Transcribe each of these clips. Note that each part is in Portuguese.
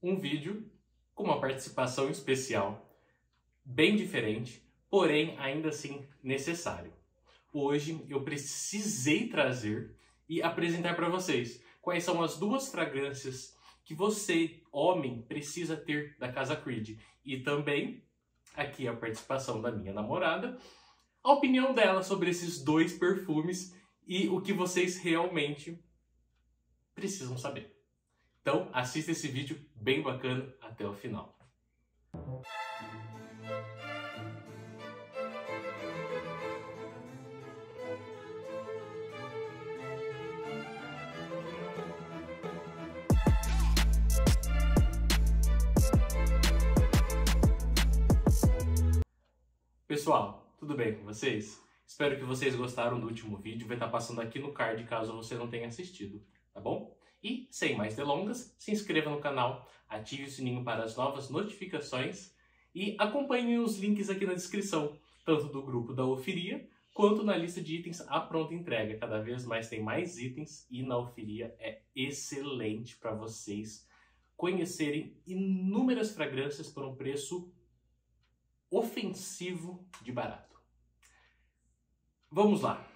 um vídeo com uma participação especial, bem diferente, porém ainda assim necessário. Hoje eu precisei trazer e apresentar para vocês quais são as duas fragrâncias que você, homem, precisa ter da Casa Creed. E também, aqui a participação da minha namorada, a opinião dela sobre esses dois perfumes e o que vocês realmente precisam saber. Então, assista esse vídeo bem bacana até o final. Pessoal, tudo bem com vocês? Espero que vocês gostaram do último vídeo, vai estar passando aqui no card caso você não tenha assistido, tá bom? E, sem mais delongas, se inscreva no canal, ative o sininho para as novas notificações e acompanhe os links aqui na descrição, tanto do grupo da Ofiria, quanto na lista de itens à pronta entrega. Cada vez mais tem mais itens e na Ofiria é excelente para vocês conhecerem inúmeras fragrâncias por um preço ofensivo de barato. Vamos lá.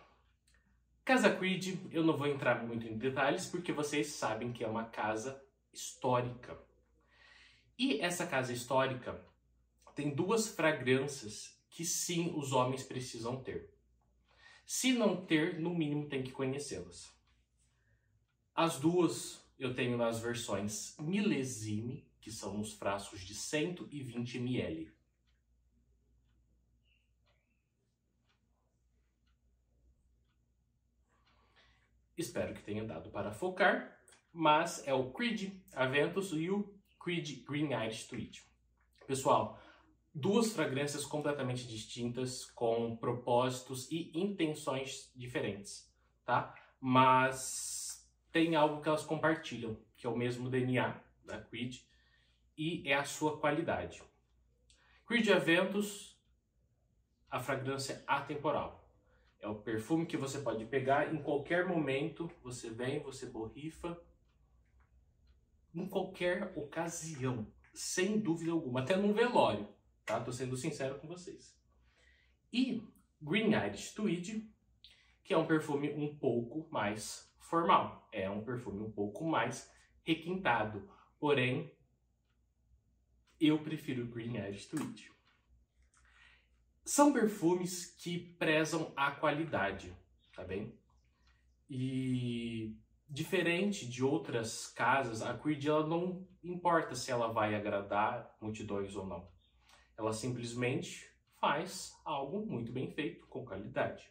Casa Creed, eu não vou entrar muito em detalhes porque vocês sabem que é uma casa histórica. E essa casa histórica tem duas fragrâncias que sim, os homens precisam ter. Se não ter, no mínimo tem que conhecê-las. As duas eu tenho nas versões milésime, que são nos frascos de 120 ml. Espero que tenha dado para focar, mas é o Creed Aventus e o Creed Green Irish Tweed. Pessoal, duas fragrâncias completamente distintas, com propósitos e intenções diferentes, tá? Mas tem algo que elas compartilham, que é o mesmo DNA da Creed, e é a sua qualidade. Creed Aventus, a fragrância atemporal. É o perfume que você pode pegar em qualquer momento, você vem, você borrifa, em qualquer ocasião, sem dúvida alguma, até num velório, tá? Tô sendo sincero com vocês. E Green Irish Tweed, que é um perfume um pouco mais formal, é um perfume um pouco mais requintado, porém, eu prefiro Green Irish Tweed. São perfumes que prezam a qualidade, tá bem? E diferente de outras casas, a Creed ela não importa se ela vai agradar multidões ou não. Ela simplesmente faz algo muito bem feito, com qualidade.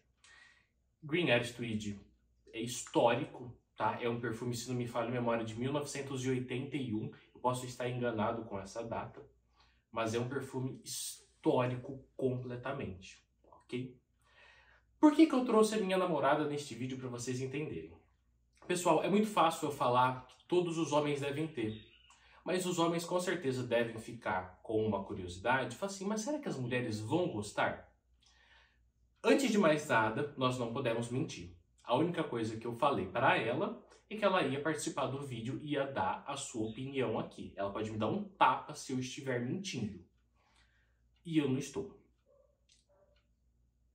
Green Irish Tweed é histórico, tá? É um perfume, se não me falha a memória, de 1981. Eu posso estar enganado com essa data, mas é um perfume histórico completamente, ok? Por que eu trouxe a minha namorada neste vídeo para vocês entenderem? Pessoal, é muito fácil eu falar que todos os homens devem ter, mas os homens com certeza devem ficar com uma curiosidade, falar assim, mas será que as mulheres vão gostar? Antes de mais nada, nós não podemos mentir. A única coisa que eu falei para ela é que ela ia participar do vídeo e ia dar a sua opinião aqui. Ela pode me dar um tapa se eu estiver mentindo. E eu não estou.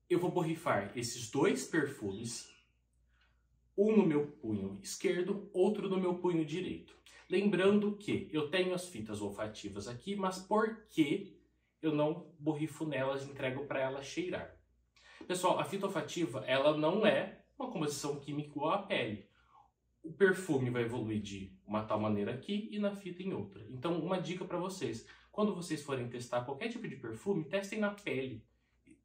Eu vou borrifar esses dois perfumes, um no meu punho esquerdo, outro no meu punho direito. Lembrando que eu tenho as fitas olfativas aqui, mas por que eu não borrifo nelas e entrego para ela cheirar? Pessoal, a fita olfativa, ela não é uma composição química igual à pele. O perfume vai evoluir de uma tal maneira aqui e na fita em outra. Então, uma dica para vocês. Quando vocês forem testar qualquer tipo de perfume, testem na pele.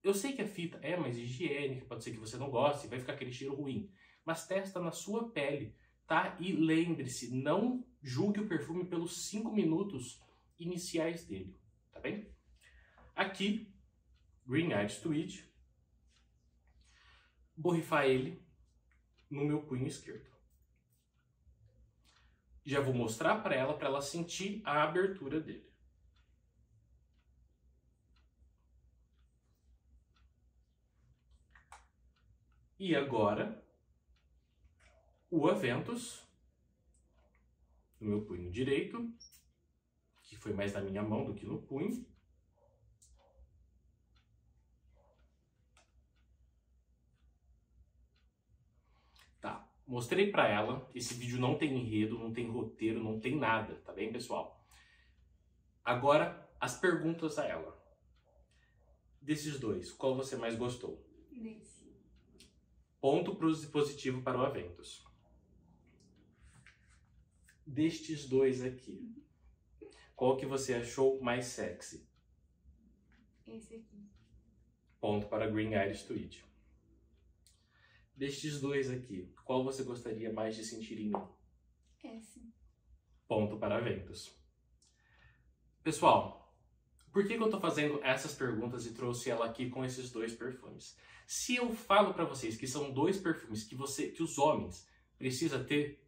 Eu sei que a fita é mais higiênica, pode ser que você não goste, vai ficar aquele cheiro ruim. Mas testa na sua pele, tá? E lembre-se, não julgue o perfume pelos 5 minutos iniciais dele, tá bem? Aqui, Green Irish Tweed. Borrifar ele no meu punho esquerdo. Já vou mostrar para ela sentir a abertura dele. E agora, o Aventus, no meu punho direito. que foi mais na minha mão do que no punho. Tá, mostrei pra ela. Esse vídeo não tem enredo, não tem roteiro, não tem nada, tá bem, pessoal? Agora, as perguntas a ela. Desses dois, qual você mais gostou? Desse. Ponto positivo para o Aventus. Destes dois aqui, qual que você achou mais sexy? Esse aqui. Ponto para Green Irish Tweed. Destes dois aqui, qual você gostaria mais de sentir em mim? Esse. Ponto para Aventus. Pessoal, por que eu tô fazendo essas perguntas e trouxe ela aqui com esses dois perfumes? Se eu falo para vocês que são dois perfumes que os homens precisam ter,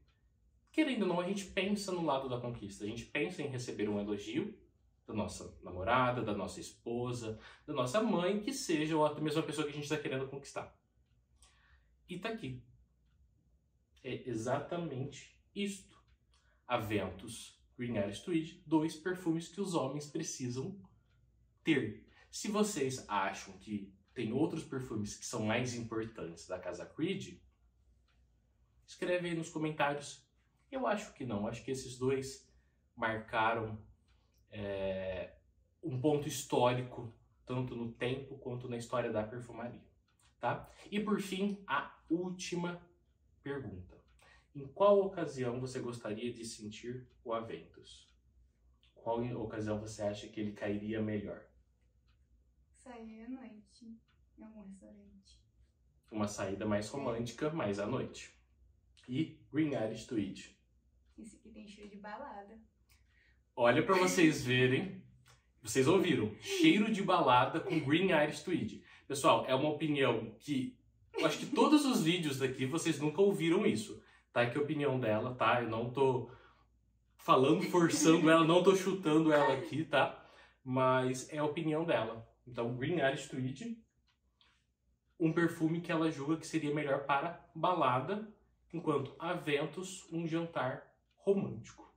querendo ou não, a gente pensa no lado da conquista. A gente pensa em receber um elogio da nossa namorada, da nossa esposa, da nossa mãe, que seja ou a mesma pessoa que a gente está querendo conquistar. E tá aqui. É exatamente isto. Aventus, Green Irish Tweed, dois perfumes que os homens precisam ter. Se vocês acham que tem outros perfumes que são mais importantes da casa Creed, escreve aí nos comentários. Eu acho que não. Acho que esses dois marcaram um ponto histórico, tanto no tempo quanto na história da perfumaria. Tá? E por fim, a última pergunta. Em qual ocasião você gostaria de sentir o Aventus? Qual ocasião você acha que ele cairia melhor? Sair à noite em algum restaurante. Uma saída mais romântica, mais à noite. E Green Irish Tweed. Esse aqui tem cheiro de balada. Olha para vocês verem. Vocês ouviram? Cheiro de balada com Green Irish Tweed. Pessoal, é uma opinião que eu acho que todos os vídeos daqui vocês nunca ouviram isso. Tá? Que é a opinião dela, tá? Eu não tô falando, forçando ela, não tô chutando ela aqui, tá? Mas é a opinião dela. Então, Green Irish Tweed, um perfume que ela julga que seria melhor para balada, enquanto Aventus, um jantar romântico.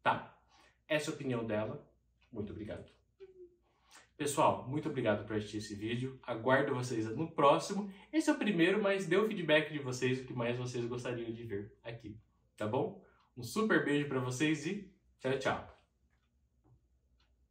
Tá? Essa é a opinião dela. Muito obrigado. Pessoal, muito obrigado por assistir esse vídeo. Aguardo vocês no próximo. Esse é o primeiro, mas dê o feedback de vocês, o que mais vocês gostariam de ver aqui. Tá bom? Um super beijo para vocês e tchau, tchau.